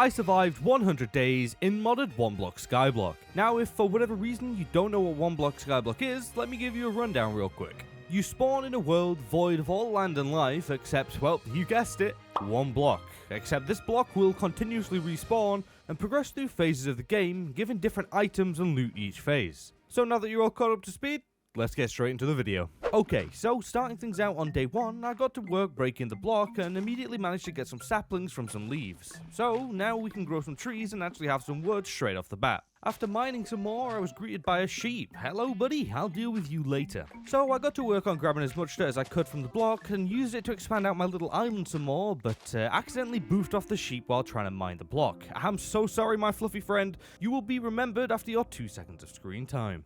I survived 100 days in modded 1-block skyblock. Now if for whatever reason you don't know what 1-block skyblock is, let me give you a rundown real quick. You spawn in a world void of all land and life except, well, you guessed it, 1 block. Except this block will continuously respawn and progress through phases of the game, giving different items and loot each phase. So now that you're all caught up to speed, let's get straight into the video. Okay, so starting things out on day 1, I got to work breaking the block and immediately managed to get some saplings from some leaves. So now we can grow some trees and actually have some wood straight off the bat. After mining some more, I was greeted by a sheep. Hello buddy, I'll deal with you later. So I got to work on grabbing as much dirt as I could from the block and used it to expand out my little island some more, but accidentally boofed off the sheep while trying to mine the block. I'm so sorry my fluffy friend, you will be remembered after your 2 seconds of screen time.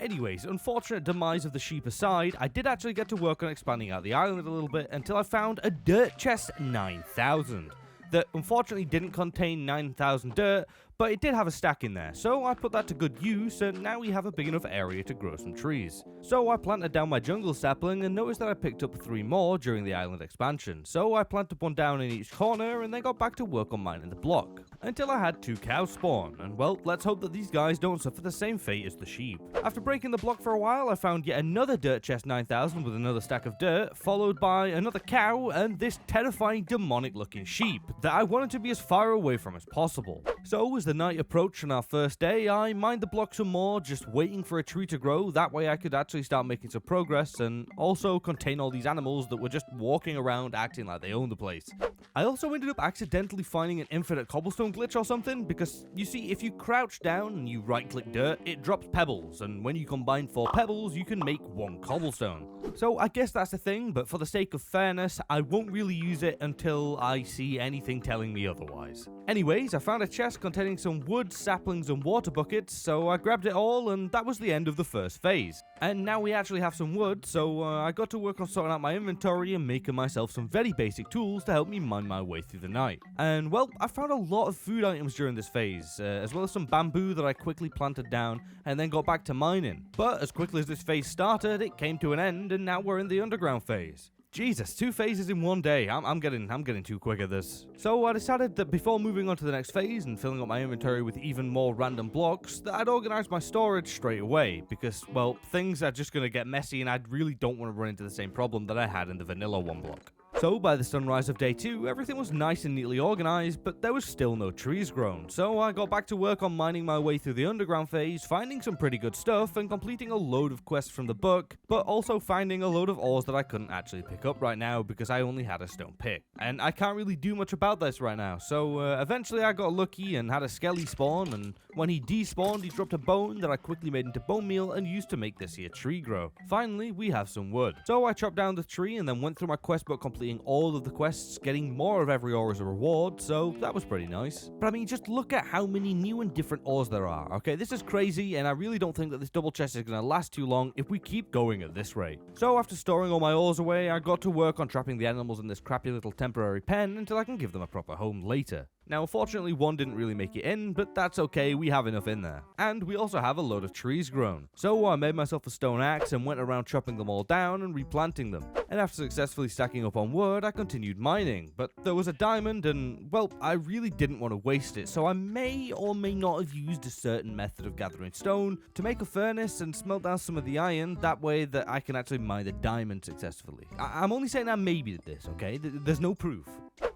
Anyways, unfortunate demise of the sheep aside, I did actually get to work on expanding out the island a little bit until I found a dirt chest 9000 that unfortunately didn't contain 9,000 dirt, but it did have a stack in there, so I put that to good use and now we have a big enough area to grow some trees. So I planted down my jungle sapling and noticed that I picked up 3 more during the island expansion, so I planted 1 down in each corner and then got back to work on mining the block, until I had 2 cows spawn, and well, let's hope that these guys don't suffer the same fate as the sheep. After breaking the block for a while, I found yet another dirt chest 9000 with another stack of dirt, followed by another cow and this terrifying demonic looking sheep that I wanted to be as far away from as possible. So as the night approached on our first day, I mined the block some more, just waiting for a tree to grow, that way I could actually start making some progress and also contain all these animals that were just walking around acting like they owned the place. I also ended up accidentally finding an infinite cobblestone glitch or something, because you see, if you crouch down and you right click dirt, it drops pebbles, and when you combine 4 pebbles you can make 1 cobblestone. So I guess that's the thing, but for the sake of fairness, I won't really use it until I see anything telling me otherwise. Anyways, I found a chest containing some wood, saplings and water buckets, so I grabbed it all and that was the end of the first phase. And now we actually have some wood, so I got to work on sorting out my inventory and making myself some very basic tools to help me mine my way through the night. And well, I found a lot of food items during this phase, as well as some bamboo that I quickly planted down and then got back to mining. But as quickly as this phase started, it came to an end and now we're in the underground phase. Jesus, 2 phases in 1 day. I'm getting too quick at this. So I decided that before moving on to the next phase and filling up my inventory with even more random blocks, that I'd organize my storage straight away, because, well, things are just gonna get messy and I really don't want to run into the same problem that I had in the vanilla 1 block. So by the sunrise of day 2, everything was nice and neatly organized, but there was still no trees grown, so I got back to work on mining my way through the underground phase, finding some pretty good stuff and completing a load of quests from the book, but also finding a load of ores that I couldn't actually pick up right now because I only had a stone pick. And I can't really do much about this right now, so eventually I got lucky and had a skelly spawn, and when he despawned he dropped a bone that I quickly made into bone meal and used to make this here tree grow. Finally, we have some wood. So I chopped down the tree and then went through my quest book completing all of the quests, getting more of every ore as a reward, so that was pretty nice. But I mean, just look at how many new and different ores there are, okay? This is crazy, and I really don't think that this double chest is going to last too long if we keep going at this rate. So after storing all my ores away, I got to work on trapping the animals in this crappy little temporary pen until I can give them a proper home later. Now, unfortunately, 1 didn't really make it in, but that's okay, we have enough in there. And we also have a load of trees grown. So I made myself a stone axe and went around chopping them all down and replanting them. And after successfully stacking up on wood, I continued mining. But there was a diamond and, well, I really didn't want to waste it, so I may or may not have used a certain method of gathering stone to make a furnace and smelt down some of the iron, that way that I can actually mine the diamond successfully. I'm only saying I maybe did this, okay? There's no proof.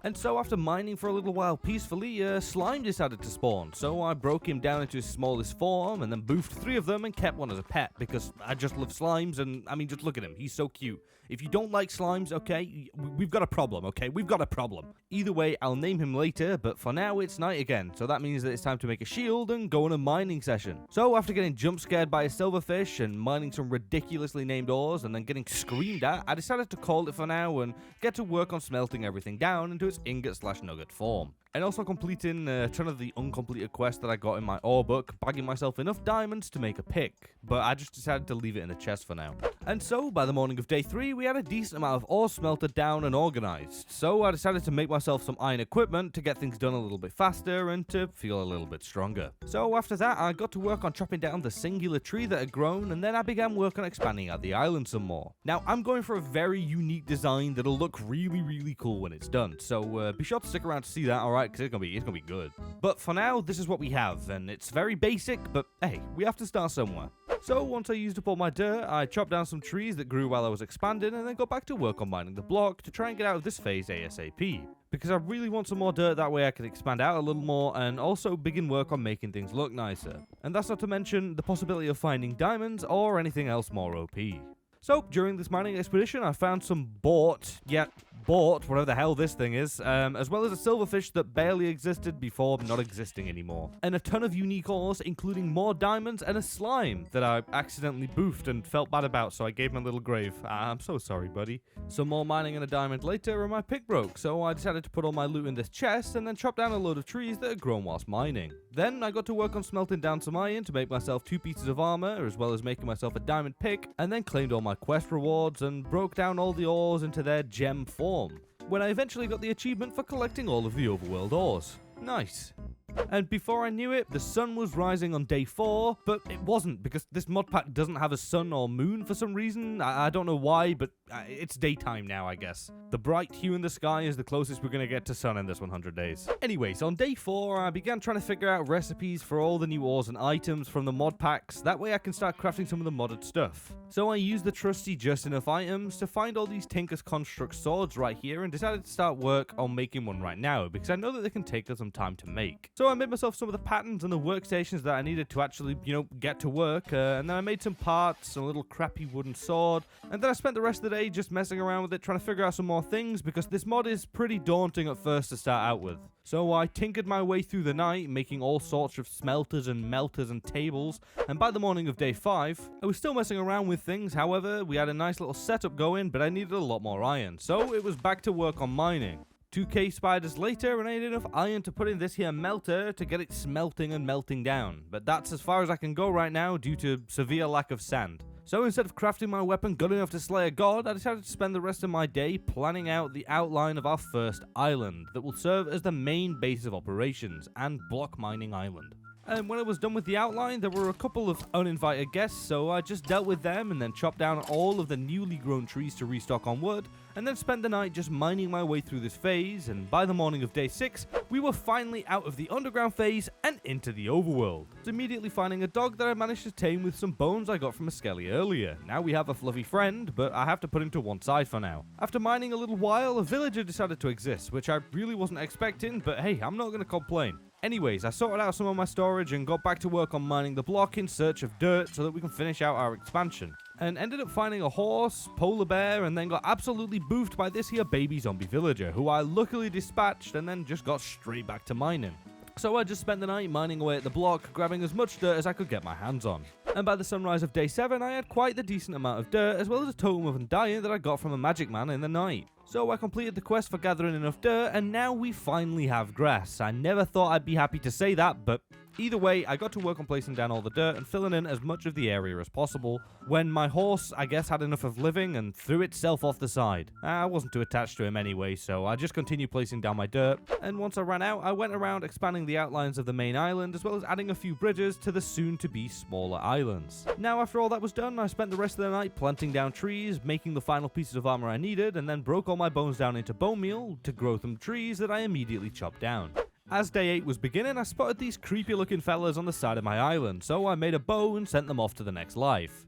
And so after mining for a little while peacefully, slime decided to spawn, so I broke him down into his smallest form and then boofed 3 of them and kept 1 as a pet, because I just love slimes and, I mean, just look at him, he's so cute. If you don't like slimes, okay, we've got a problem, okay, we've got a problem. Either way, I'll name him later, but for now it's night again, so that means that it's time to make a shield and go on a mining session. So after getting jump scared by a silverfish and mining some ridiculously named ores and then getting screamed at, I decided to call it for now and get to work on smelting everything down into its ingot/nugget form. And also completing a ton of the uncompleted quests that I got in my ore book, bagging myself enough diamonds to make a pick, but I just decided to leave it in the chest for now. And so, by the morning of day 3, we had a decent amount of ore smelted down and organized, so I decided to make myself some iron equipment to get things done a little bit faster and to feel a little bit stronger. So after that, I got to work on chopping down the singular tree that had grown, and then I began work on expanding out the island some more. Now, I'm going for a very unique design that'll look really, really cool when it's done, so be sure to stick around to see that, alright? alright, because it's gonna be good. But for now, this is what we have, and it's very basic, but hey, we have to start somewhere. So once I used up all my dirt, I chopped down some trees that grew while I was expanding, and then got back to work on mining the block to try and get out of this phase ASAP. Because I really want some more dirt, that way I can expand out a little more and also begin work on making things look nicer. And that's not to mention the possibility of finding diamonds or anything else more OP. So, during this mining expedition, I found some bought, whatever the hell this thing is, as well as a silverfish that barely existed before not existing anymore. And a ton of unique ores, including more diamonds and a slime that I accidentally boofed and felt bad about, so I gave him a little grave. I'm so sorry, buddy. Some more mining and a diamond later, and my pick broke, so I decided to put all my loot in this chest and then chop down a load of trees that had grown whilst mining. Then I got to work on smelting down some iron to make myself 2 pieces of armor, as well as making myself a diamond pick, and then claimed all my quest rewards and broke down all the ores into their gem form, when I eventually got the achievement for collecting all of the overworld ores. Nice. And before I knew it, the sun was rising on day 4, but it wasn't, because this mod pack doesn't have a sun or moon for some reason. I don't know why, but it's daytime now, I guess. The bright hue in the sky is the closest we're going to get to sun in this 100 days. Anyways, on day 4, I began trying to figure out recipes for all the new ores and items from the mod packs, that way I can start crafting some of the modded stuff. So I used the trusty just enough items to find all these Tinker's Construct swords right here and decided to start work on making one right now, because I know that they can take some time to make. So I made myself some of the patterns and the workstations that I needed to actually, get to work, and then I made some parts, a little crappy wooden sword, and then I spent the rest of the day just messing around with it, trying to figure out some more things, because this mod is pretty daunting at first to start out with. So I tinkered my way through the night, making all sorts of smelters and melters and tables, and by the morning of day 5, I was still messing around with things. However, we had a nice little setup going, but I needed a lot more iron, so it was back to work on mining. 2k spiders later, and I had enough iron to put in this here melter to get it smelting and melting down, but that's as far as I can go right now due to severe lack of sand. So instead of crafting my weapon good enough to slay a god, I decided to spend the rest of my day planning out the outline of our first island that will serve as the main base of operations and block mining island. And when I was done with the outline, there were a couple of uninvited guests, so I just dealt with them and then chopped down all of the newly grown trees to restock on wood, and then spent the night just mining my way through this phase, and by the morning of day 6, we were finally out of the underground phase and into the overworld. Immediately finding a dog that I managed to tame with some bones I got from a skelly earlier. Now we have a fluffy friend, but I have to put him to one side for now. After mining a little while, a villager decided to exist, which I really wasn't expecting, but hey, I'm not going to complain. Anyways, I sorted out some of my storage and got back to work on mining the block in search of dirt so that we can finish out our expansion. And ended up finding a horse, polar bear, and then got absolutely boofed by this here baby zombie villager, who I luckily dispatched and then just got straight back to mining. So I just spent the night mining away at the block, grabbing as much dirt as I could get my hands on. And by the sunrise of day 7, I had quite the decent amount of dirt, as well as a totem of undying that I got from a magic man in the night. So I completed the quest for gathering enough dirt, and now we finally have grass. I never thought I'd be happy to say that, but either way, I got to work on placing down all the dirt and filling in as much of the area as possible, when my horse, I guess, had enough of living and threw itself off the side. I wasn't too attached to him anyway, so I just continued placing down my dirt, and once I ran out, I went around expanding the outlines of the main island, as well as adding a few bridges to the soon-to-be smaller islands. Now, after all that was done, I spent the rest of the night planting down trees, making the final pieces of armor I needed, and then broke all my bones down into bone meal to grow some trees that I immediately chopped down. As day 8 was beginning, I spotted these creepy looking fellas on the side of my island, so I made a bow and sent them off to the next life.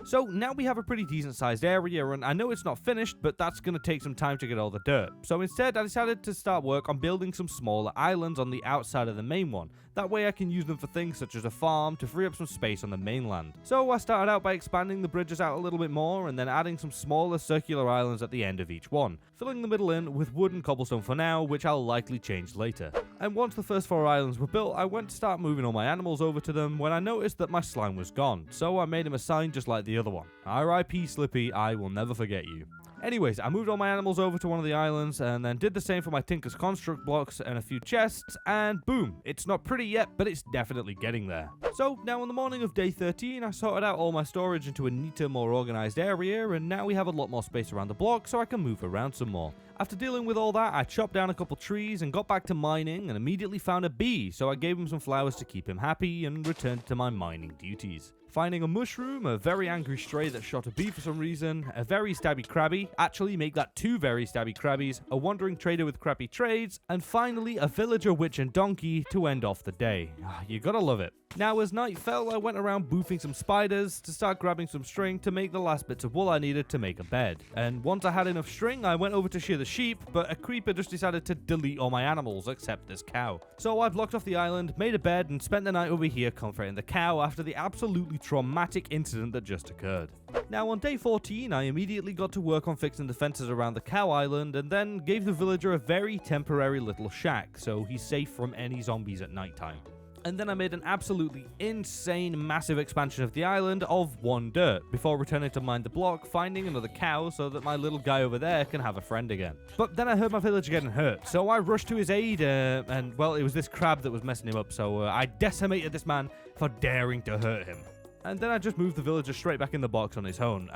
So now we have a pretty decent sized area, and I know it's not finished, but that's going to take some time to get all the dirt. So instead I decided to start work on building some smaller islands on the outside of the main one. That way I can use them for things such as a farm to free up some space on the mainland. So I started out by expanding the bridges out a little bit more, and then adding some smaller circular islands at the end of each one, filling the middle in with wood and cobblestone for now, which I'll likely change later. And once the first 4 islands were built, I went to start moving all my animals over to them when I noticed that my slime was gone, so I made him a sign just like the other one. R.I.P. Slippy, I will never forget you. Anyways, I moved all my animals over to one of the islands and then did the same for my Tinker's Construct blocks and a few chests, and boom, it's not pretty yet, but it's definitely getting there. So now on the morning of day 13, I sorted out all my storage into a neater, more organized area, and now we have a lot more space around the block so I can move around some more. After dealing with all that, I chopped down a couple trees and got back to mining and immediately found a bee, so I gave him some flowers to keep him happy and returned to my mining duties. finding a mushroom, a very angry stray that shot a bee for some reason, a very stabby crabby, actually make that 2 very stabby crabbies, a wandering trader with crappy trades, and finally a villager, witch, and donkey to end off the day. You gotta love it. Now, as night fell, I went around boofing some spiders to start grabbing some string to make the last bits of wool I needed to make a bed. And once I had enough string, I went over to shear the sheep, but a creeper just decided to delete all my animals except this cow. So I blocked off the island, made a bed, and spent the night over here comforting the cow after the absolutely traumatic incident that just occurred. Now, on day 14, I immediately got to work on fixing the fences around the cow island, and then gave the villager a very temporary little shack, so he's safe from any zombies at nighttime. And then I made an absolutely insane massive expansion of the island of 1 dirt, before returning to mine the block, finding another cow so that my little guy over there can have a friend again. But then I heard my villager getting hurt, so I rushed to his aid, and well, it was this crab that was messing him up, so I decimated this man for daring to hurt him. And then I just moved the villager straight back in the box on his own.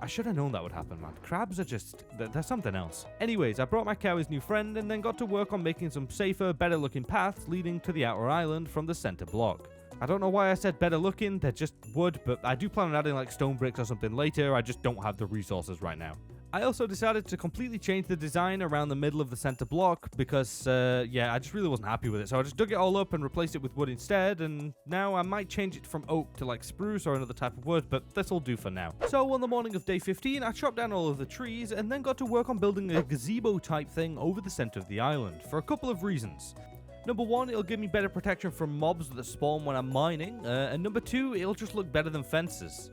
I should have known that would happen, man. Crabs are just... they're something else. Anyways, I brought my cow his new friend and then got to work on making some safer, better looking paths leading to the outer island from the center block. I don't know why I said better looking, they're just wood, but I do plan on adding like stone bricks or something later. I just don't have the resources right now. I also decided to completely change the design around the middle of the center block because, yeah, I just really wasn't happy with it. So I just dug it all up and replaced it with wood instead, and now I might change it from oak to like spruce or another type of wood, but this'll do for now. So on the morning of day 15, I chopped down all of the trees and then got to work on building a gazebo type thing over the center of the island for a couple of reasons. Number 1, it'll give me better protection from mobs that spawn when I'm mining, and number 2, it'll just look better than fences.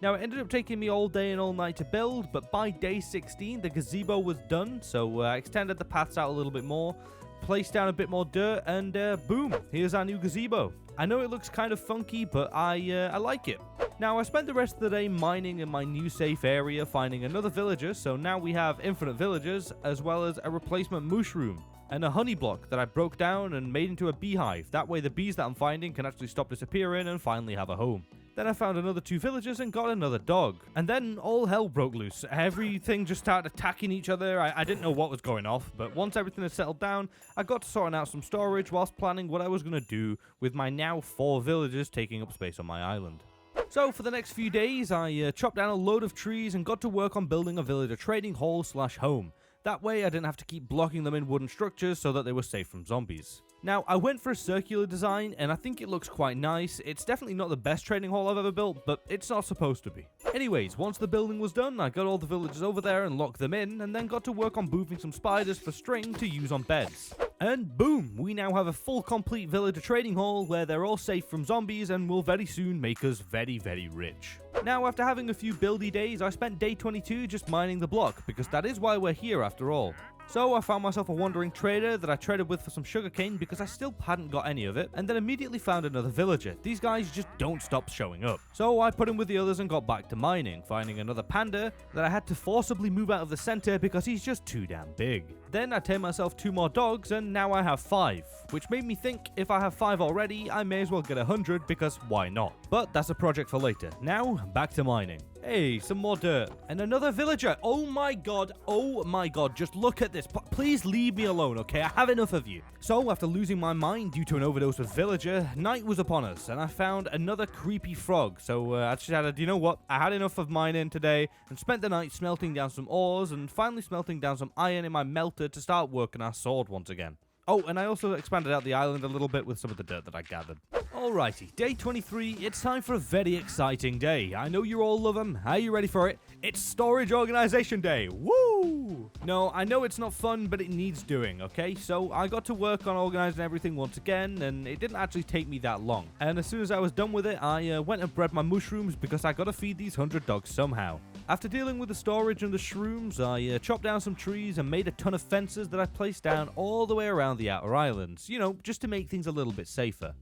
Now, it ended up taking me all day and all night to build, but by day 16, the gazebo was done, so I extended the paths out a little bit more, placed down a bit more dirt, and boom, here's our new gazebo. I know it looks kind of funky, but I like it. Now, I spent the rest of the day mining in my new safe area, finding another villager, so now we have infinite villagers, as well as a replacement mushroom, and a honey block that I broke down and made into a beehive. That way the bees that I'm finding can actually stop disappearing and finally have a home. Then I found another 2 villagers and got another dog. And then all hell broke loose. Everything just started attacking each other. I didn't know what was going off, but once everything had settled down, I got to sorting out some storage whilst planning what I was going to do with my now 4 villagers taking up space on my island. So for the next few days, I chopped down a load of trees and got to work on building a villager trading hall / home. That way I didn't have to keep blocking them in wooden structures so that they were safe from zombies. Now, I went for a circular design, and I think it looks quite nice. It's definitely not the best trading hall I've ever built, but it's not supposed to be. Anyways, once the building was done, I got all the villagers over there and locked them in, and then got to work on boofing some spiders for string to use on beds. And boom, we now have a full complete villager trading hall where they're all safe from zombies and will very soon make us very, very rich. Now, after having a few buildy days, I spent day 22 just mining the block, because that is why we're here after all. So I found myself a wandering trader that I traded with for some sugarcane because I still hadn't got any of it, and then immediately found another villager. These guys just don't stop showing up. So I put him with the others and got back to mining, finding another panda that I had to forcibly move out of the center because he's just too damn big. Then I tamed myself 2 more dogs and now I have 5, which made me think if I have 5 already, I may as well get 100 because why not? But that's a project for later. Now, back to mining. Hey, some more dirt. And another villager. Oh my god, just look at this. Please leave me alone, okay? I have enough of you. So, after losing my mind due to an overdose of villager, night was upon us, and I found another creepy frog. So, I decided, you know what? I had enough of mining today, and spent the night smelting down some ores, and finally smelting down some iron in my melter to start working our sword once again. Oh, and I also expanded out the island a little bit with some of the dirt that I gathered. Alrighty, day 23, it's time for a very exciting day. I know you all love them. Are you ready for it? It's Storage Organization Day. Woo! No, I know it's not fun, but it needs doing, okay? So I got to work on organizing everything once again, and it didn't actually take me that long. And as soon as I was done with it, I went and bred my mushrooms because I gotta feed these 100 dogs somehow. After dealing with the storage and the shrooms, I chopped down some trees and made a ton of fences that I placed down all the way around the outer islands, you know, just to make things a little bit safer.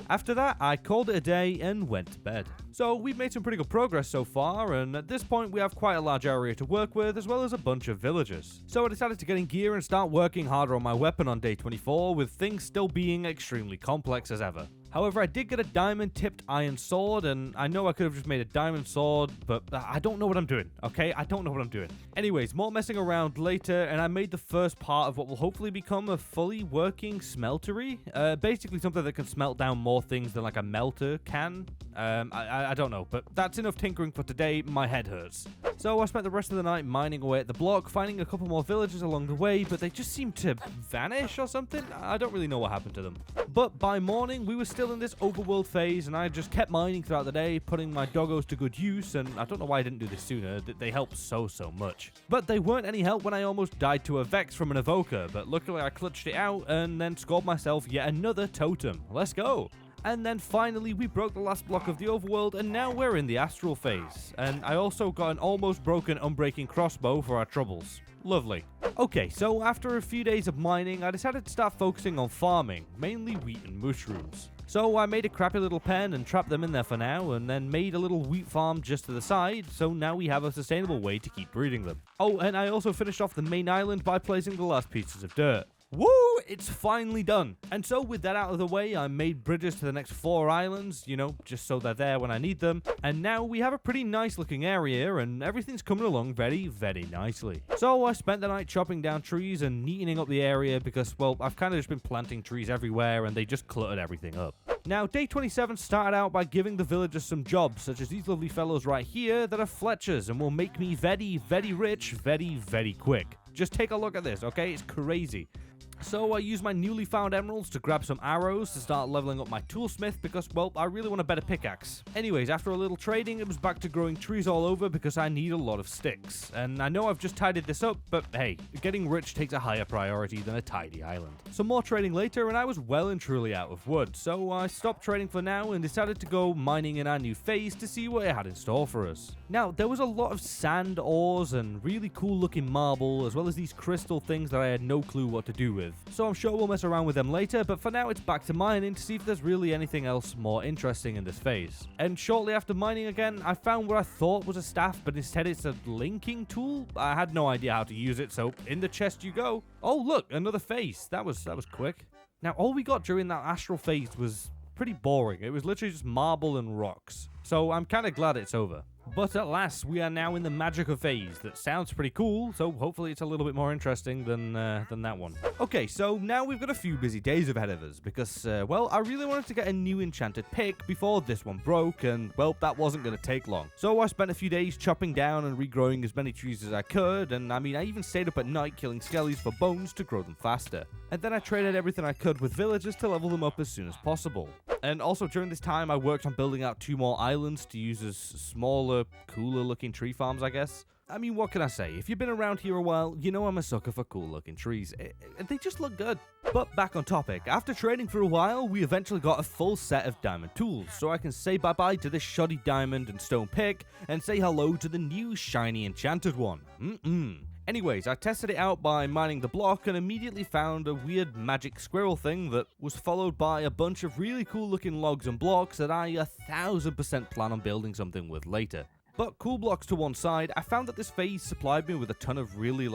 After that, I called it a day and went to bed. So we've made some pretty good progress so far, and at this point we have quite a large area to work with, as well as a bunch of villagers. So I decided to get in gear and start working harder on my weapon on day 24, with things still being extremely complex as ever. However, I did get a diamond tipped iron sword, and I know I could have just made a diamond sword, but I don't know what I'm doing, okay? I don't know what I'm doing. Anyways, more messing around later, and I made the first part of what will hopefully become a fully working smeltery. Basically something that can smelt down more things than like a melter can. I don't know, but that's enough tinkering for today. My head hurts. So I spent the rest of the night mining away at the block, finding a couple more villages along the way, but they just seemed to vanish or something. I don't really know what happened to them. But by morning, we were still in this overworld phase, and I just kept mining throughout the day, putting my doggos to good use, and I don't know why I didn't do this sooner. They help so much. But they weren't any help when I almost died to a Vex from an evoker, but luckily I clutched it out and then scored myself yet another totem. Let's go! And then finally we broke the last block of the overworld, and now we're in the astral phase. And I also got an almost broken unbreaking crossbow for our troubles. Lovely. Okay, so after a few days of mining, I decided to start focusing on farming, mainly wheat and mushrooms. So I made a crappy little pen and trapped them in there for now, and then made a little wheat farm just to the side, so now we have a sustainable way to keep breeding them. Oh, and I also finished off the main island by placing the last pieces of dirt. Woo! It's finally done. And so with that out of the way, I made bridges to the next 4 islands, you know, just so they're there when I need them. And now we have a pretty nice looking area, and everything's coming along very nicely. So I spent the night chopping down trees and neatening up the area because, well, I've kind of just been planting trees everywhere and they just cluttered everything up. Now, day 27 started out by giving the villagers some jobs, such as these lovely fellows right here that are Fletchers and will make me very rich very quick. Just take a look at this, okay? It's crazy. So I used my newly found emeralds to grab some arrows to start leveling up my toolsmith because, well, I really want a better pickaxe. Anyways, after a little trading, it was back to growing trees all over because I need a lot of sticks. And I know I've just tidied this up, but hey, getting rich takes a higher priority than a tidy island. Some more trading later, and I was well and truly out of wood, so I stopped trading for now and decided to go mining in our new phase to see what it had in store for us. Now, there was a lot of sand ores and really cool looking marble, as well as these crystal things that I had no clue what to do with. So I'm sure we'll mess around with them later, but for now it's back to mining to see if there's really anything else more interesting in this phase. And shortly after mining again, I found what I thought was a staff, but instead it's a linking tool. I had no idea how to use it, so in the chest you go. Oh look, another face. That was quick. Now all we got during that astral phase was pretty boring. It was literally just marble and rocks. So I'm kind of glad it's over. But at last, we are now in the magical phase. That sounds pretty cool, so hopefully it's a little bit more interesting than that one. Okay, so now we've got a few busy days ahead of us, because, well, I really wanted to get a new enchanted pick before this one broke, and, well, that wasn't going to take long. So I spent a few days chopping down and regrowing as many trees as I could, and I mean, I even stayed up at night killing skellies for bones to grow them faster. And then I traded everything I could with villagers to level them up as soon as possible. And also during this time, I worked on building out 2 more islands to use as smaller, cooler looking tree farms, I guess. I mean, what can I say? If you've been around here a while, you know I'm a sucker for cool looking trees. They just look good. But back on topic, after trading for a while, we eventually got a full set of diamond tools, so I can say bye-bye to this shoddy diamond and stone pick, and say hello to the new shiny enchanted one. Anyways, I tested it out by mining the block and immediately found a weird magic squirrel thing that was followed by a bunch of really cool looking logs and blocks that I 1000% plan on building something with later. But cool blocks to one side, I found that this phase supplied me with a ton of really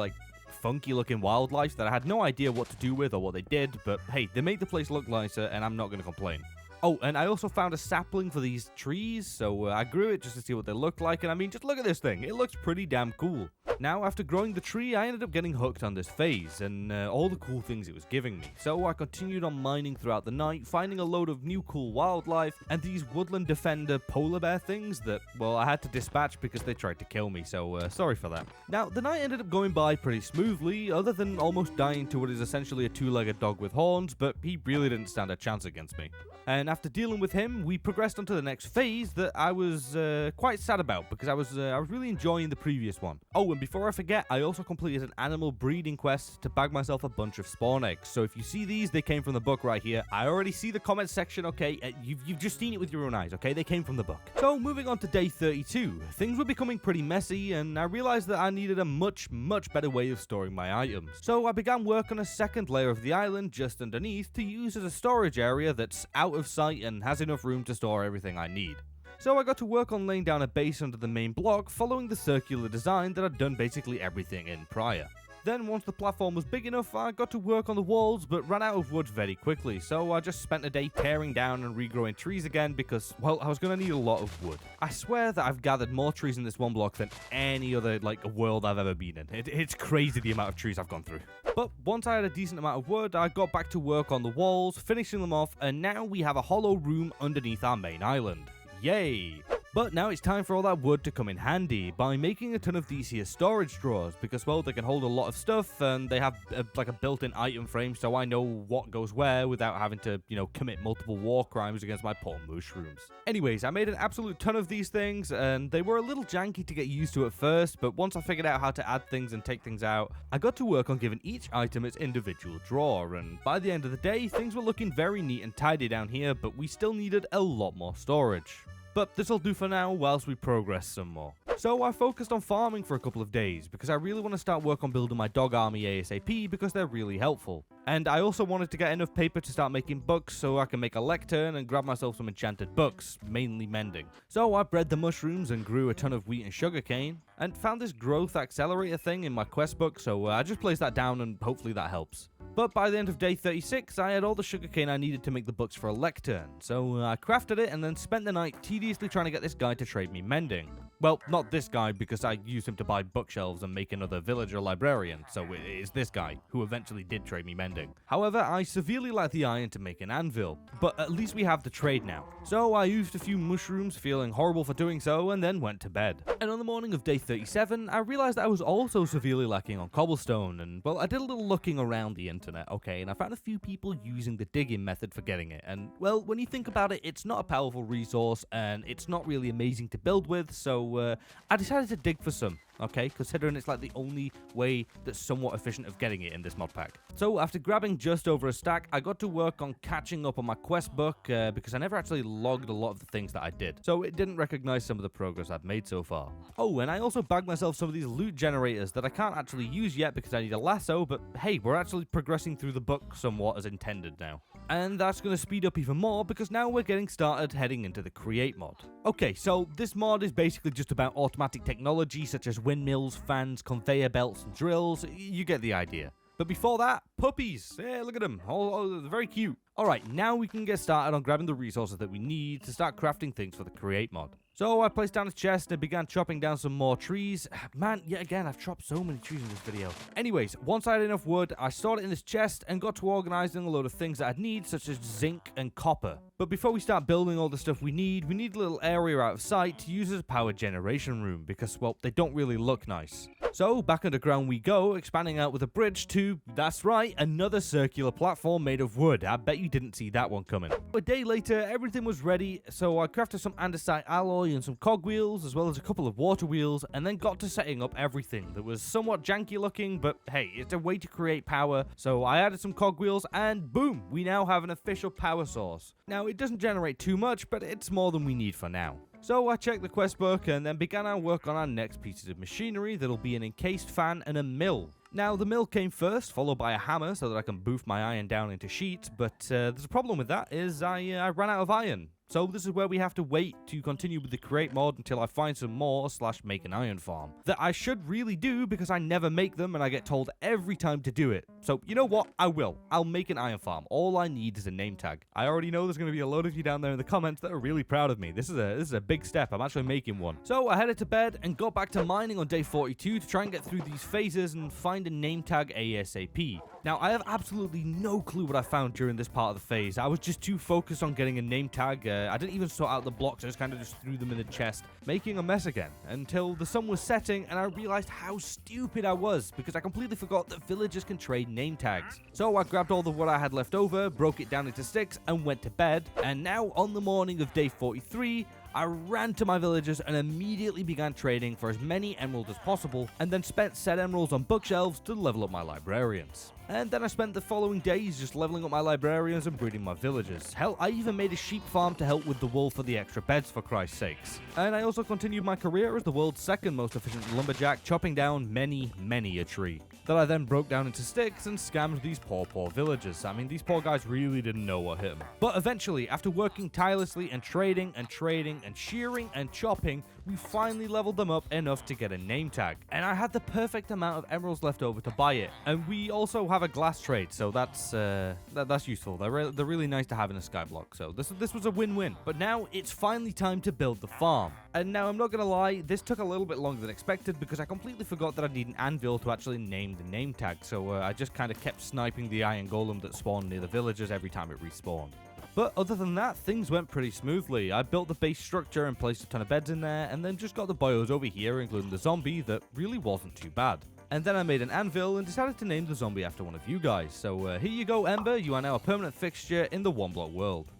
funky looking wildlife that I had no idea what to do with or what they did, but hey, they make the place look nicer and I'm not going to complain. Oh, and I also found a sapling for these trees, so I grew it just to see what they looked like, and I mean, just look at this thing, it looks pretty damn cool. Now, after growing the tree, I ended up getting hooked on this phase, and all the cool things it was giving me. So I continued on mining throughout the night, finding a load of new cool wildlife, and these woodland defender polar bear things that, well, I had to dispatch because they tried to kill me, so sorry for that. Now, the night ended up going by pretty smoothly, other than almost dying to what is essentially a 2-legged dog with horns, but he really didn't stand a chance against me. And after dealing with him, we progressed onto the next phase that I was quite sad about because I was really enjoying the previous one. Oh, and before I forget, I also completed an animal breeding quest to bag myself a bunch of spawn eggs. So if you see these, they came from the book right here. I already see the comment section, okay? You've just seen it with your own eyes, okay? They came from the book. So moving on to day 32, things were becoming pretty messy, and I realized that I needed a much better way of storing my items. So I began work on a second layer of the island just underneath to use as a storage area that's out of sight and has enough room to store everything I need. So I got to work on laying down a base under the main block following the circular design that I'd done basically everything in prior. Then once the platform was big enough, I got to work on the walls, but ran out of wood very quickly, so I just spent a day tearing down and regrowing trees again because, well, I was going to need a lot of wood. I swear that I've gathered more trees in this one block than any other, world I've ever been in. It's crazy the amount of trees I've gone through. But once I had a decent amount of wood, I got back to work on the walls, finishing them off, and now we have a hollow room underneath our main island. Yay! But now it's time for all that wood to come in handy by making a ton of these here storage drawers because, well, they can hold a lot of stuff and they have a built-in item frame so I know what goes where without having to, commit multiple war crimes against my poor mushrooms. Anyways, I made an absolute ton of these things and they were a little janky to get used to at first, but once I figured out how to add things and take things out, I got to work on giving each item its individual drawer, and by the end of the day, things were looking very neat and tidy down here, but we still needed a lot more storage. But this'll do for now whilst we progress some more. So I focused on farming for a couple of days because I really want to start work on building my dog army ASAP because they're really helpful. And I also wanted to get enough paper to start making books so I can make a lectern and grab myself some enchanted books, mainly mending. So I bred the mushrooms and grew a ton of wheat and sugarcane and found this growth accelerator thing in my quest book, so I just placed that down and hopefully that helps. But by the end of day 36, I had all the sugarcane I needed to make the books for a lectern, so I crafted it and then spent the night tediously trying to get this guy to trade me mending. Well, not this guy because I used him to buy bookshelves and make another villager librarian, so it is this guy, who eventually did trade me mending. However, I severely lack the iron to make an anvil, but at least we have the trade now. So I used a few mushrooms, feeling horrible for doing so, and then went to bed. And on the morning of day 37, I realized that I was also severely lacking on cobblestone, and well, I did a little looking around the internet, okay, and I found a few people using the digging method for getting it, and well, when you think about it, it's not a powerful resource, and it's not really amazing to build with, so I decided to dig for some. Okay, considering it's like the only way that's somewhat efficient of getting it in this mod pack. So after grabbing just over a stack, I got to work on catching up on my quest book because I never actually logged a lot of the things that I did. So it didn't recognize some of the progress I've made so far. Oh, and I also bagged myself some of these loot generators that I can't actually use yet because I need a lasso, but hey, we're actually progressing through the book somewhat as intended now. And that's going to speed up even more because now we're getting started heading into the create mod. Okay, so this mod is basically just about automatic technology such as windmills, fans, conveyor belts, and drills. You get the idea. But before that, puppies. Yeah, look at them. Oh, they're very cute. Alright, now we can get started on grabbing the resources that we need to start crafting things for the create mod. So I placed down a chest and began chopping down some more trees. Man, yet again, I've chopped so many trees in this video. Anyways, once I had enough wood, I stored it in this chest and got to organizing a load of things that I'd need, such as zinc and copper. But before we start building all the stuff we need a little area out of sight to use as a power generation room because, well, they don't really look nice. So back underground we go, expanding out with a bridge to, that's right, another circular platform made of wood. I bet you didn't see that one coming. A day later, everything was ready, so I crafted some andesite alloy and some cogwheels, as well as a couple of water wheels, and then got to setting up everything that was somewhat janky looking, but hey, it's a way to create power, so I added some cogwheels, and boom, we now have an official power source. Now, it doesn't generate too much, but it's more than we need for now. So I checked the quest book and then began our work on our next pieces of machinery that'll be an encased fan and a mill. Now, the mill came first, followed by a hammer so that I can boof my iron down into sheets, but there's a problem with that, is I ran out of iron. So this is where we have to wait to continue with the create mod until I find some more / make an iron farm. That I should really do because I never make them and I get told every time to do it. So you know what? I will. I'll make an iron farm. All I need is a name tag. I already know there's going to be a load of you down there in the comments that are really proud of me. This is a big step. I'm actually making one. So I headed to bed and got back to mining on day 42 to try and get through these phases and find a name tag ASAP. Now, I have absolutely no clue what I found during this part of the phase. I was just too focused on getting a name tag. I didn't even sort out the blocks. I just kind of threw them in the chest, making a mess again, until the sun was setting and I realized how stupid I was because I completely forgot that villagers can trade name tags. So I grabbed all the wood I had left over, broke it down into sticks, and went to bed. And now, on the morning of day 43, I ran to my villagers and immediately began trading for as many emeralds as possible, and then spent said emeralds on bookshelves to level up my librarians. And then I spent the following days just leveling up my librarians and breeding my villagers. Hell, I even made a sheep farm to help with the wool for the extra beds, for Christ's sakes. And I also continued my career as the world's second most efficient lumberjack, chopping down many a tree that I then broke down into sticks and scammed these poor villagers. I mean, these poor guys really didn't know what hit them. But eventually, after working tirelessly and trading and shearing and chopping, we finally leveled them up enough to get a name tag. And I had the perfect amount of emeralds left over to buy it. And we also have a glass trade, so that's useful. They're really nice to have in a skyblock, so this was a win-win. But now it's finally time to build the farm. And now I'm not gonna lie, this took a little bit longer than expected because I completely forgot that I need an anvil to actually name the name tag, so I just kind of kept sniping the iron golem that spawned near the villagers every time it respawned. But other than that, things went pretty smoothly. I built the base structure and placed a ton of beds in there, and then just got the bios over here, including the zombie, that really wasn't too bad. And then I made an anvil and decided to name the zombie after one of you guys. So here you go, Ember, you are now a permanent fixture in the one block world.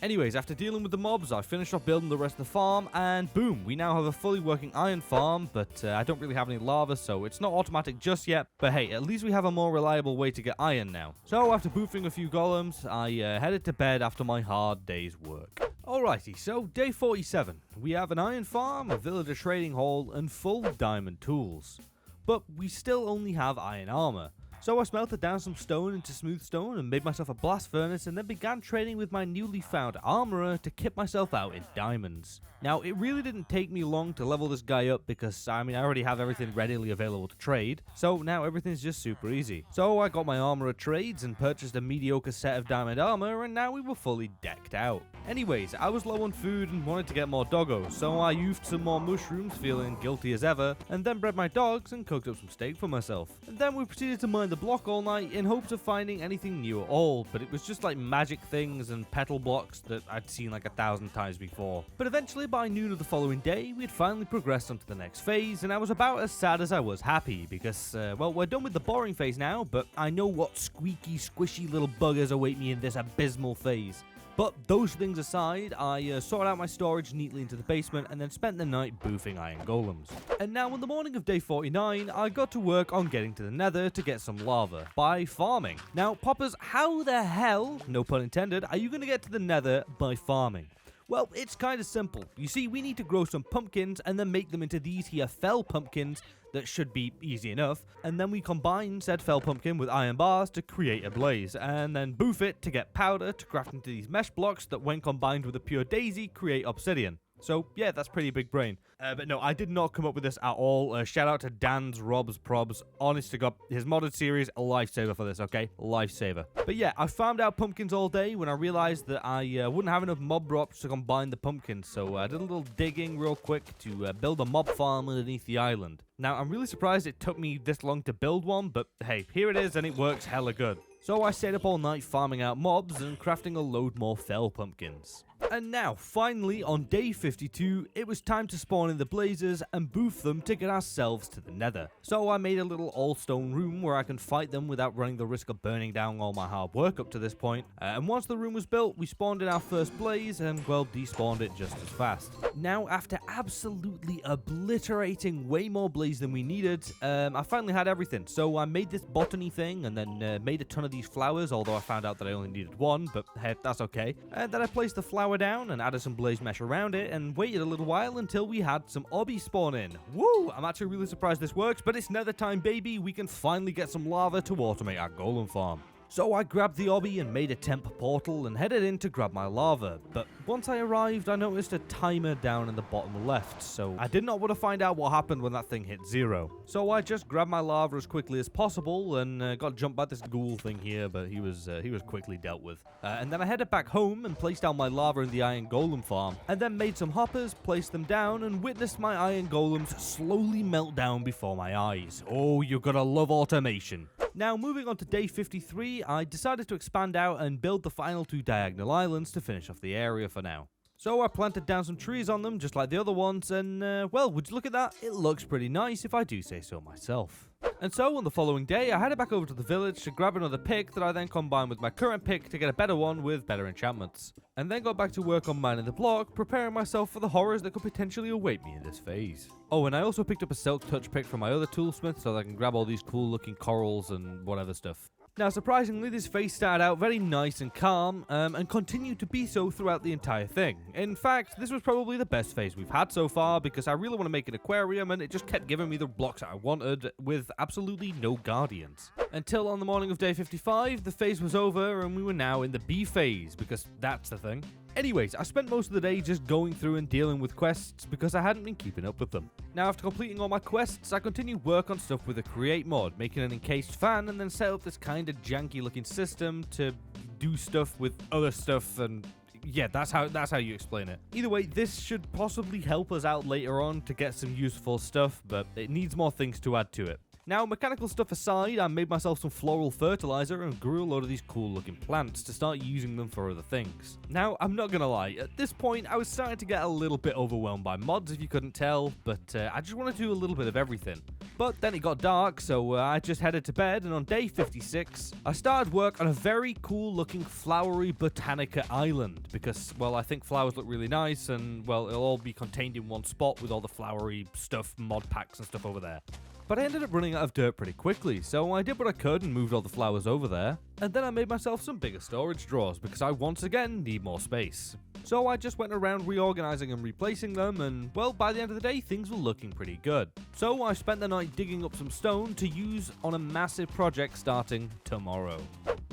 Anyways, after dealing with the mobs, I finished off building the rest of the farm, and boom, we now have a fully working iron farm, but I don't really have any lava, so it's not automatic just yet, but hey, at least we have a more reliable way to get iron now. So after boofing a few golems, I headed to bed after my hard day's work. Alrighty, so day 47. We have an iron farm, a villager trading hall, and full diamond tools. But we still only have iron armor. So I smelted down some stone into smooth stone and made myself a blast furnace, and then began trading with my newly found armorer to kit myself out in diamonds. Now, it really didn't take me long to level this guy up because, I already have everything readily available to trade, so now everything's just super easy. So I got my armorer trades and purchased a mediocre set of diamond armor, and now we were fully decked out. Anyways, I was low on food and wanted to get more doggos, so I used some more mushrooms, feeling guilty as ever, and then bred my dogs and cooked up some steak for myself. And then we proceeded to mine the block all night in hopes of finding anything new at all, but it was just like magic things and petal blocks that I'd seen like 1,000 times before. But eventually by noon of the following day, we had finally progressed onto the next phase, and I was about as sad as I was happy because, well, we're done with the boring phase now, but I know what squeaky, squishy little buggers await me in this abysmal phase. But those things aside, I sorted out my storage neatly into the basement and then spent the night boofing iron golems. And now on the morning of day 49, I got to work on getting to the nether to get some lava by farming. Now, poppers, how the hell, no pun intended, are you going to get to the nether by farming? Well, it's kind of simple. You see, we need to grow some pumpkins and then make them into these here fell pumpkins that should be easy enough, and then we combine said fell pumpkin with iron bars to create a blaze, and then boof it to get powder to craft into these mesh blocks that when combined with a pure daisy create obsidian. So yeah, that's pretty big brain. But no, I did not come up with this at all. Shout out to Dan's Rob's Probs. Honest to God, his modded series, a lifesaver for this, okay? Lifesaver. But yeah, I farmed out pumpkins all day when I realized that I wouldn't have enough mob drops to combine the pumpkins. So I did a little digging real quick to build a mob farm underneath the island. Now, I'm really surprised it took me this long to build one, but hey, here it is and it works hella good. So I stayed up all night farming out mobs and crafting a load more fell pumpkins. And now, finally, on day 52, it was time to spawn in the blazes and boof them to get ourselves to the nether. So I made a little all-stone room where I can fight them without running the risk of burning down all my hard work up to this point. And once the room was built, we spawned in our first blaze and, well, despawned it just as fast. Now, after absolutely obliterating way more blaze than we needed, I finally had everything. So I made this botany thing and then made a ton of these flowers, although I found out that I only needed one, but hey, that's okay. And then I placed the flower down and added some blaze mesh around it and waited a little while until we had some obby spawn in. Woo! I'm actually really surprised this works, but it's nether time, baby. We can finally get some lava to automate our golem farm. So I grabbed the obby and made a temp portal and headed in to grab my lava, but once I arrived I noticed a timer down in the bottom left, so I did not want to find out what happened when that thing hit 0. So I just grabbed my lava as quickly as possible and got jumped by this ghoul thing here, but he was quickly dealt with. And then I headed back home and placed down my lava in the iron golem farm, and then made some hoppers, placed them down, and witnessed my iron golems slowly melt down before my eyes. Oh, you're gonna love automation. Now, moving on to day 53, I decided to expand out and build the final 2 diagonal islands to finish off the area for now. So I planted down some trees on them, just like the other ones, and, well, would you look at that? It looks pretty nice if I do say so myself. And so, on the following day, I headed back over to the village to grab another pick that I then combined with my current pick to get a better one with better enchantments. And then got back to work on mining the block, preparing myself for the horrors that could potentially await me in this phase. Oh, and I also picked up a silk touch pick from my other toolsmith so that I can grab all these cool looking corals and whatever stuff. Now, surprisingly, this phase started out very nice and calm, and continued to be so throughout the entire thing. In fact, this was probably the best phase we've had so far, because I really want to make an aquarium, and it just kept giving me the blocks that I wanted, with absolutely no guardians. Until on the morning of day 55, the phase was over, and we were now in the B phase, because that's the thing. Anyways, I spent most of the day just going through and dealing with quests because I hadn't been keeping up with them. Now after completing all my quests, I continued work on stuff with the create mod, making an encased fan and then set up this kind of janky looking system to do stuff with other stuff, and yeah, that's how you explain it. Either way, this should possibly help us out later on to get some useful stuff, but it needs more things to add to it. Now, mechanical stuff aside, I made myself some floral fertilizer and grew a load of these cool looking plants to start using them for other things. Now, I'm not gonna lie, at this point I was starting to get a little bit overwhelmed by mods if you couldn't tell, but I just want to do a little bit of everything. But then it got dark, so I just headed to bed, and on day 56, I started work on a very cool looking flowery Botanica island, because, well, I think flowers look really nice, and, well, it'll all be contained in one spot with all the flowery stuff, mod packs and stuff over there. But I ended up running out of dirt pretty quickly, so I did what I could and moved all the flowers over there. And then I made myself some bigger storage drawers because I once again need more space. So I just went around reorganizing and replacing them, and well, by the end of the day, things were looking pretty good. So I spent the night digging up some stone to use on a massive project starting tomorrow.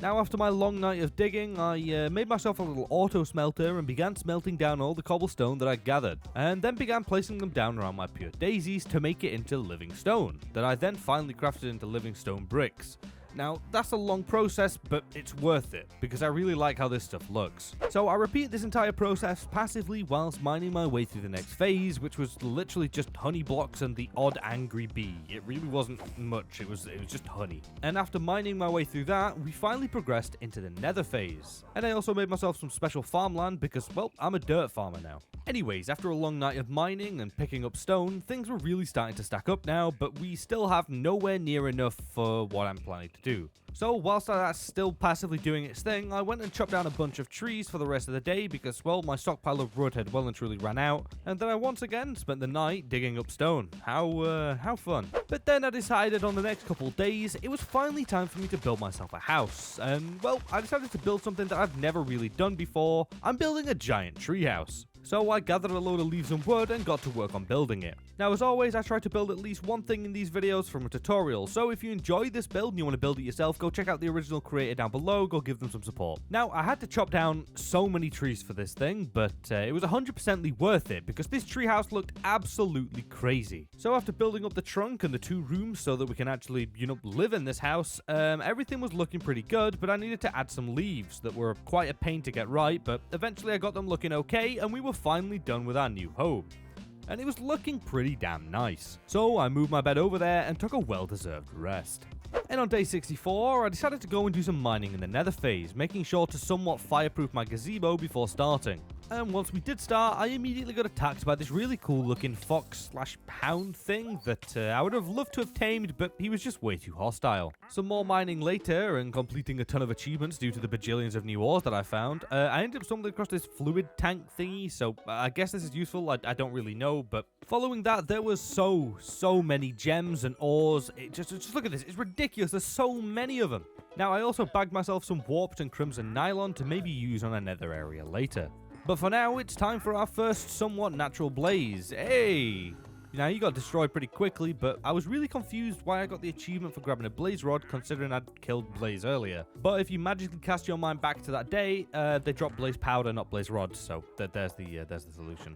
Now after my long night of digging, I made myself a little auto smelter and began smelting down all the cobblestone that I gathered, and then began placing them down around my pure daisies to make it into living stone, that I then finally crafted into living stone bricks. Now, that's a long process, but it's worth it, because I really like how this stuff looks. So I repeat this entire process passively whilst mining my way through the next phase, which was literally just honey blocks and the odd angry bee. It really wasn't much, it was just honey. And after mining my way through that, we finally progressed into the nether phase. And I also made myself some special farmland because, well, I'm a dirt farmer now. Anyways, after a long night of mining and picking up stone, things were really starting to stack up now, but we still have nowhere near enough for what I'm planning to do. So whilst that's still passively doing its thing, I went and chopped down a bunch of trees for the rest of the day because, well, my stockpile of wood had well and truly ran out, and then I once again spent the night digging up stone. How fun. But then I decided on the next couple days it was finally time for me to build myself a house, and well, I decided to build something that I've never really done before. I'm building a giant tree house. So I gathered a load of leaves and wood and got to work on building it. Now as always, I try to build at least one thing in these videos from a tutorial, so if you enjoy this build and you want to build it yourself, go check out the original creator down below, go give them some support. Now I had to chop down so many trees for this thing, but it was 100% worth it because this treehouse looked absolutely crazy. So after building up the trunk and the 2 rooms so that we can actually, live in this house, everything was looking pretty good, but I needed to add some leaves that were quite a pain to get right, but eventually I got them looking okay and we were finally done with our new home. And it was looking pretty damn nice. So I moved my bed over there and took a well-deserved rest. And on day 64, I decided to go and do some mining in the nether phase, making sure to somewhat fireproof my gazebo before starting. And once we did start, I immediately got attacked by this really cool looking fox/hound thing that I would have loved to have tamed, but he was just way too hostile. Some more mining later and completing a ton of achievements due to the bajillions of new ores that I found, I ended up stumbling across this fluid tank thingy, so I guess this is useful, I don't really know, but following that there was so many gems and ores. Just look at this, it's ridiculous, there's so many of them. Now I also bagged myself some warped and crimson nylon to maybe use on a nether area later. But for now, it's time for our first somewhat natural blaze. Hey! Now, you got destroyed pretty quickly, but I was really confused why I got the achievement for grabbing a blaze rod, considering I'd killed Blaze earlier. But if you magically cast your mind back to that day, they drop blaze powder, not blaze rods, so there's the solution.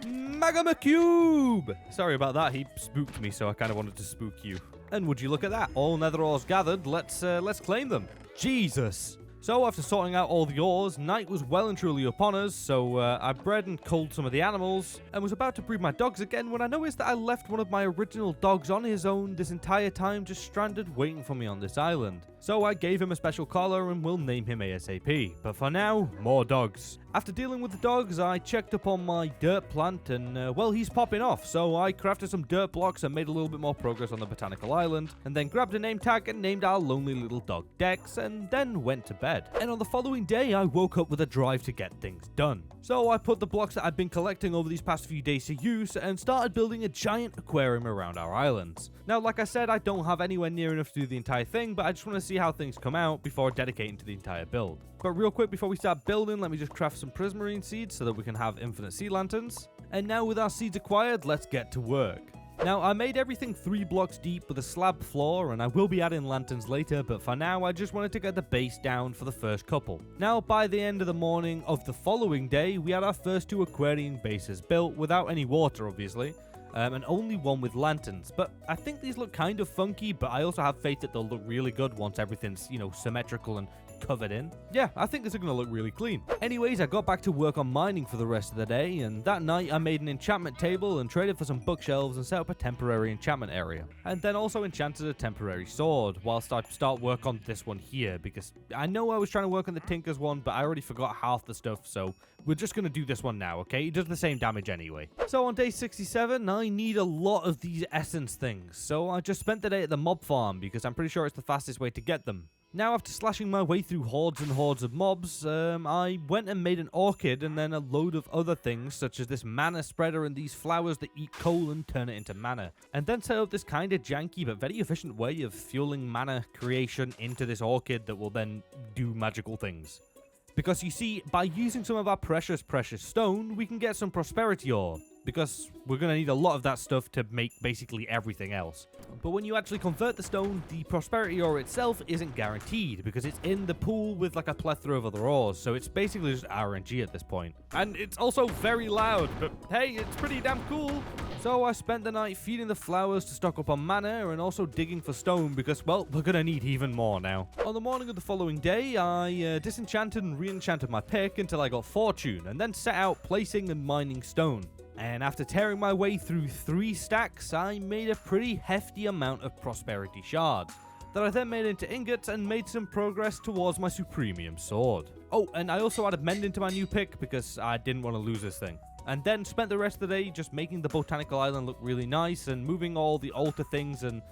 Magma Cube! Sorry about that, he spooked me, so I kind of wanted to spook you. And would you look at that, all nether ores gathered, let's claim them. Jesus! So after sorting out all the ores, night was well and truly upon us, so I bred and culled some of the animals, and was about to breed my dogs again when I noticed that I left one of my original dogs on his own this entire time, just stranded waiting for me on this island. So I gave him a special collar and will name him ASAP, but for now, more dogs. After dealing with the dogs, I checked up on my dirt plant and, well, he's popping off, so I crafted some dirt blocks and made a little bit more progress on the botanical island, and then grabbed a name tag and named our lonely little dog Dex, and then went to bed. And on the following day, I woke up with a drive to get things done. So I put the blocks that I'd been collecting over these past few days to use and started building a giant aquarium around our islands. Now, like I said, I don't have anywhere near enough to do the entire thing, but I just want to see how things come out before dedicating to the entire build. But real quick, before we start building, let me just craft some prismarine seeds so that we can have infinite sea lanterns. And now with our seeds acquired, let's get to work. Now, I made everything 3 blocks deep with a slab floor, and I will be adding lanterns later, but for now I just wanted to get the base down for the first couple. Now, by the end of the morning of the following day, we had our first 2 aquarium bases built without any water, obviously. And only one with lanterns, but I think these look kind of funky, but I also have faith that they'll look really good once everything's, symmetrical and covered in. Yeah, I think this is going to look really clean. Anyways, I got back to work on mining for the rest of the day, and that night I made an enchantment table and traded for some bookshelves and set up a temporary enchantment area. And then also enchanted a temporary sword, whilst I start work on this one here, because I know I was trying to work on the Tinker's one, but I already forgot half the stuff, so we're just going to do this one now, okay? It does the same damage anyway. So on day 67, I need a lot of these essence things, so I just spent the day at the mob farm, because I'm pretty sure it's the fastest way to get them. Now, after slashing my way through hordes and hordes of mobs, I went and made an orchid and then a load of other things, such as this mana spreader and these flowers that eat coal and turn it into mana. And then set up this kind of janky but very efficient way of fueling mana creation into this orchid that will then do magical things. Because you see, by using some of our precious stone, we can get some prosperity ore. Because we're going to need a lot of that stuff to make basically everything else. But when you actually convert the stone, the prosperity ore itself isn't guaranteed, because it's in the pool with like a plethora of other ores, so it's basically just RNG at this point. And it's also very loud, but hey, it's pretty damn cool. So I spent the night feeding the flowers to stock up on mana, and also digging for stone, because, well, we're going to need even more now. On the morning of the following day, I disenchanted and re-enchanted my pick until I got fortune, and then set out placing and mining stone. And after tearing my way through 3 stacks, I made a pretty hefty amount of prosperity shards, that I then made into ingots and made some progress towards my supremium sword. Oh, and I also added mend into my new pick because I didn't want to lose this thing. And then spent the rest of the day just making the botanical island look really nice and moving all the altar things and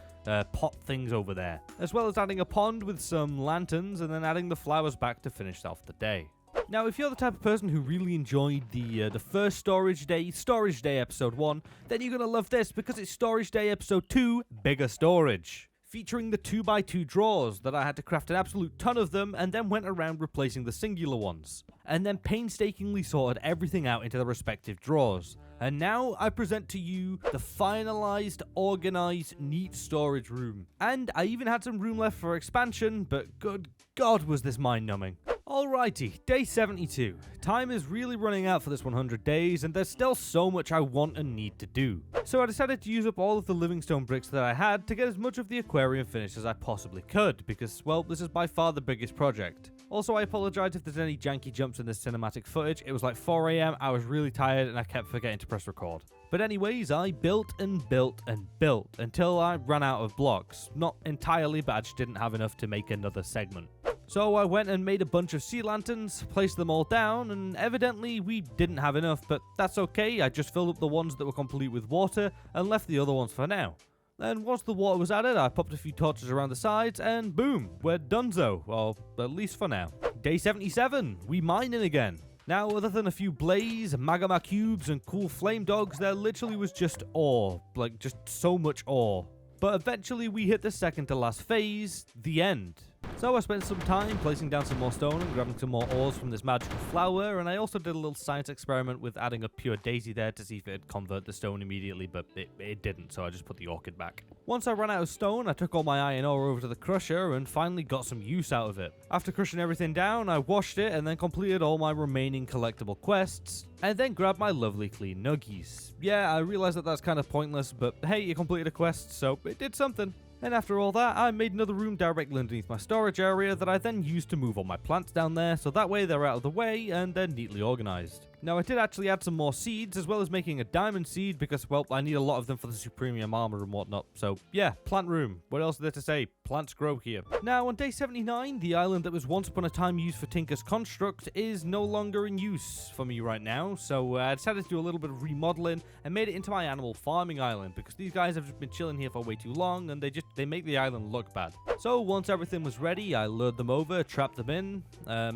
pot things over there, as well as adding a pond with some lanterns and then adding the flowers back to finish off the day. Now, if you're the type of person who really enjoyed the first Storage Day episode 1, then you're going to love this because it's Storage Day episode 2, Bigger Storage, featuring the 2x2 drawers that I had to craft an absolute ton of them and then went around replacing the singular ones, and then painstakingly sorted everything out into the respective drawers. And now I present to you the finalized, organized, neat storage room. And I even had some room left for expansion, but good God was this mind-numbing. Alrighty, day 72. Time is really running out for this 100 days, and there's still so much I want and need to do. So I decided to use up all of the livingstone bricks that I had to get as much of the aquarium finished as I possibly could, because, well, this is by far the biggest project. Also, I apologize if there's any janky jumps in this cinematic footage. It was like 4 AM, I was really tired, and I kept forgetting to press record. But anyways, I built and built and built until I ran out of blocks. Not entirely, but I just didn't have enough to make another segment. So I went and made a bunch of sea lanterns, placed them all down, and evidently we didn't have enough, but that's okay. I just filled up the ones that were complete with water and left the other ones for now. Then once the water was added, I popped a few torches around the sides, and boom, we're donezo. Well, at least for now. Day 77, we mining again. Now, other than a few blaze, magma cubes, and cool flame dogs, there literally was just ore. Like, just so much ore. But eventually we hit the second to last phase, the end. So I spent some time placing down some more stone and grabbing some more ores from this magical flower, and I also did a little science experiment with adding a pure daisy there to see if it'd convert the stone immediately, but it didn't, so I just put the orchid back. Once I ran out of stone, I took all my iron ore over to the crusher and finally got some use out of it. After crushing everything down, I washed it and then completed all my remaining collectible quests, and then grabbed my lovely clean nuggies. Yeah, I realize that that's kind of pointless, but hey, you completed a quest, so it did something. And after all that, I made another room directly underneath my storage area that I then used to move all my plants down there, so that way they're out of the way and they're neatly organized. Now, I did actually add some more seeds, as well as making a diamond seed, because, well, I need a lot of them for the supremium armor and whatnot. So, yeah, plant room. What else is there to say? Plants grow here. Now, on day 79, the island that was once upon a time used for Tinker's Construct is no longer in use for me right now, so I decided to do a little bit of remodeling and made it into my animal farming island, because these guys have just been chilling here for way too long, and they make the island look bad. So, once everything was ready, I lured them over, trapped them in,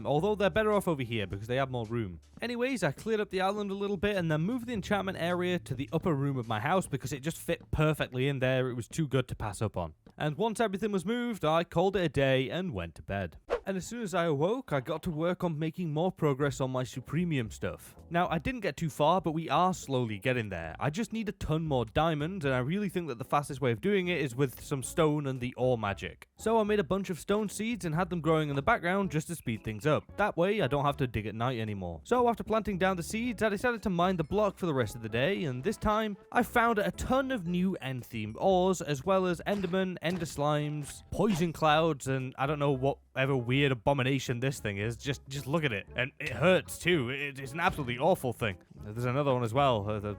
although they're better off over here, because they have more room. Anyways, I cleared up the island a little bit and then moved the enchantment area to the upper room of my house because it just fit perfectly in there. It was too good to pass up on. And once everything was moved, I called it a day and went to bed. And as soon as I awoke, I got to work on making more progress on my Supremium stuff. Now, I didn't get too far, but we are slowly getting there. I just need a ton more diamonds, and I really think that the fastest way of doing it is with some stone and the ore magic. So I made a bunch of stone seeds and had them growing in the background just to speed things up. That way, I don't have to dig at night anymore. So after planting down the seeds, I decided to mine the block for the rest of the day, and this time, I found a ton of new end-themed ores, as well as endermen, ender slimes, poison clouds, and I don't know whatever weird abomination this thing is. Just look at it, and it hurts too. It's an absolutely awful thing. There's another one as well.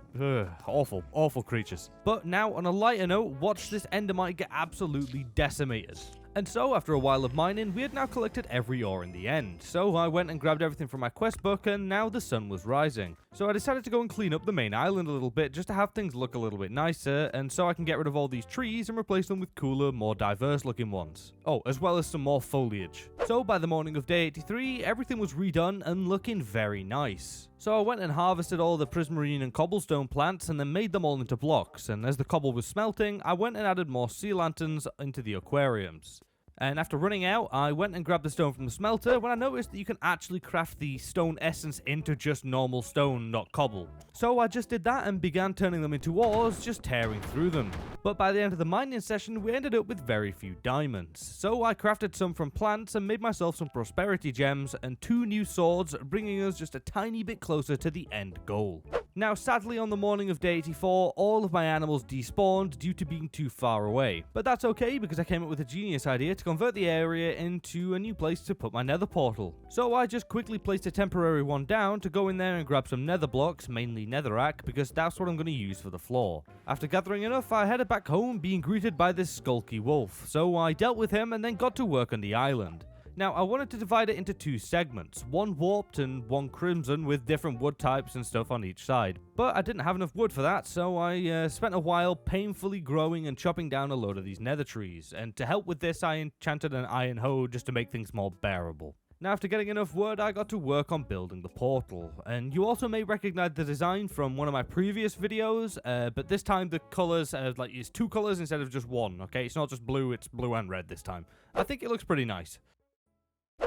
Awful creatures. But now, on a lighter note, watch this endermite get absolutely decimated. And so, after a while of mining, we had now collected every ore in the end. So I went and grabbed everything from my quest book, and now the sun was rising. So I decided to go and clean up the main island a little bit, just to have things look a little bit nicer, and so I can get rid of all these trees and replace them with cooler, more diverse looking ones. Oh, as well as some more foliage. So by the morning of day 83, everything was redone and looking very nice. So I went and harvested all the prismarine and cobblestone plants and then made them all into blocks, and as the cobble was smelting, I went and added more sea lanterns into the aquariums. And after running out, I went and grabbed the stone from the smelter when I noticed that you can actually craft the stone essence into just normal stone, not cobble. So I just did that and began turning them into ores, just tearing through them. But by the end of the mining session, we ended up with very few diamonds. So I crafted some from plants and made myself some prosperity gems and 2 new swords, bringing us just a tiny bit closer to the end goal. Now, sadly, on the morning of day 84, all of my animals despawned due to being too far away. But that's okay, because I came up with a genius idea to convert the area into a new place to put my nether portal. So I just quickly placed a temporary one down to go in there and grab some nether blocks, mainly netherrack, because that's what I'm going to use for the floor. After gathering enough, I headed back home being greeted by this skulky wolf. So I dealt with him and then got to work on the island. Now, I wanted to divide it into 2 segments, one warped and one crimson with different wood types and stuff on each side. But I didn't have enough wood for that, so I spent a while painfully growing and chopping down a load of these nether trees. And to help with this, I enchanted an iron hoe just to make things more bearable. Now, after getting enough wood, I got to work on building the portal. And you also may recognize the design from one of my previous videos, but this time the colors, it's 2 colors instead of just 1, okay? It's not just blue, it's blue and red this time. I think it looks pretty nice.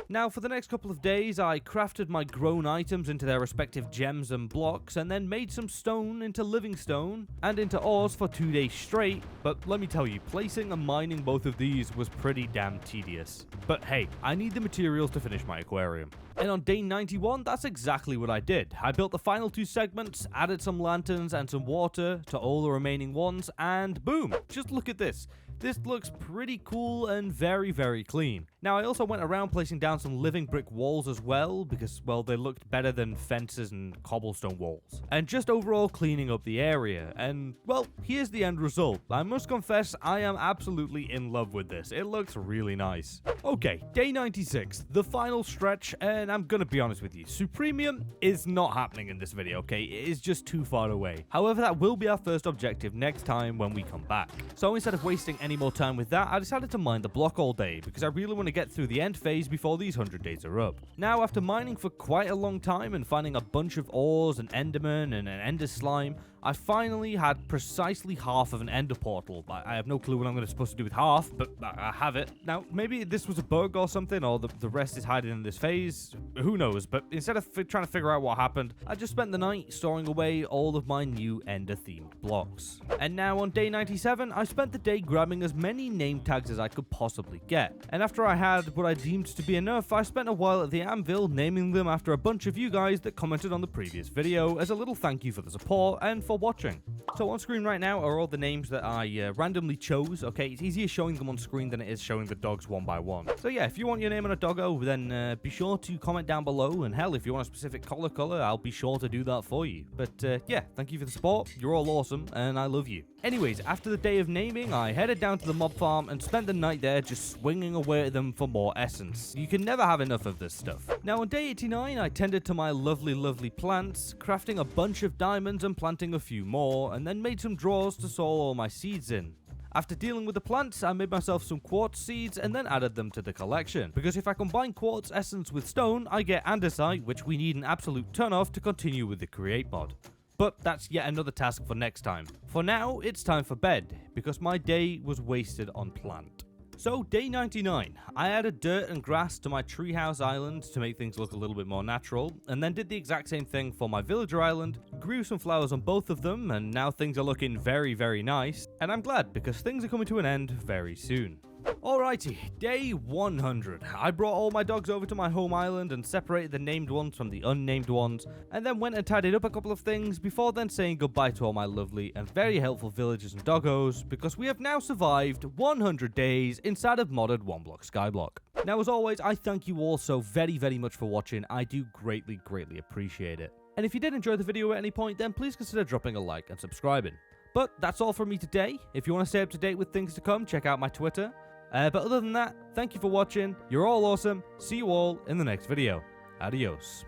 Now, for the next couple of days, I crafted my grown items into their respective gems and blocks, and then made some stone into living stone, and into ores for 2 days straight, but let me tell you, placing and mining both of these was pretty damn tedious. But hey, I need the materials to finish my aquarium. And on day 91, that's exactly what I did. I built the final 2 segments, added some lanterns and some water to all the remaining ones, and boom, just look at this. This looks pretty cool and very, very clean. Now, I also went around placing down some living brick walls as well, because, well, they looked better than fences and cobblestone walls. And just overall cleaning up the area. And, well, here's the end result. I must confess, I am absolutely in love with this. It looks really nice. Okay, day 96, the final stretch, and I'm gonna be honest with you, Supremium is not happening in this video, okay? It is just too far away. However, that will be our first objective next time when we come back. So instead of wasting any more time with that, I decided to mine the block all day, because I really want to get through the end phase before these 100 days are up. Now, after mining for quite a long time and finding a bunch of ores, an enderman, and an ender slime, I finally had precisely half of an ender portal. I have no clue what I'm supposed to do with half, but I have it. Now, maybe this was a bug or something, or the rest is hiding in this phase. Who knows? But instead of trying to figure out what happened, I just spent the night storing away all of my new ender-themed blocks. And now on day 97, I spent the day grabbing as many name tags as I could possibly get. And after I had what I deemed to be enough, I spent a while at the anvil naming them after a bunch of you guys that commented on the previous video as a little thank you for the support and for watching. So on screen right now are all the names that I randomly chose. Okay, it's easier showing them on screen than it is showing the dogs one by one. So yeah, if you want your name on a doggo, then be sure to comment down below, and hell, if you want a specific color, I'll be sure to do that for you. But yeah, thank you for the support. You're all awesome, and I love you. Anyways, after the day of naming, I headed down to the mob farm and spent the night there just swinging away at them for more essence. You can never have enough of this stuff. Now on day 89, I tended to my lovely plants, crafting a bunch of diamonds and planting a few more, and then made some drawers to store all my seeds in. After dealing with the plants, I made myself some quartz seeds and then added them to the collection, because if I combine quartz essence with stone, I get andesite, which we need an absolute ton of to continue with the create mod. But that's yet another task for next time. For now, it's time for bed, because my day was wasted on plant. So, day 99. I added dirt and grass to my treehouse island to make things look a little bit more natural, and then did the exact same thing for my villager island, grew some flowers on both of them, and now things are looking very, very nice, and I'm glad because things are coming to an end very soon. Alrighty, day 100. I brought all my dogs over to my home island and separated the named ones from the unnamed ones, and then went and tidied up a couple of things before then saying goodbye to all my lovely and very helpful villagers and doggos, because we have now survived 100 days inside of modded 1-block Skyblock. Now, as always, I thank you all so very, very much for watching. I do greatly, greatly appreciate it. And if you did enjoy the video at any point, then please consider dropping a like and subscribing. But that's all from me today. If you want to stay up to date with things to come, check out my Twitter. But other than that, thank you for watching. You're all awesome. See you all in the next video. Adios.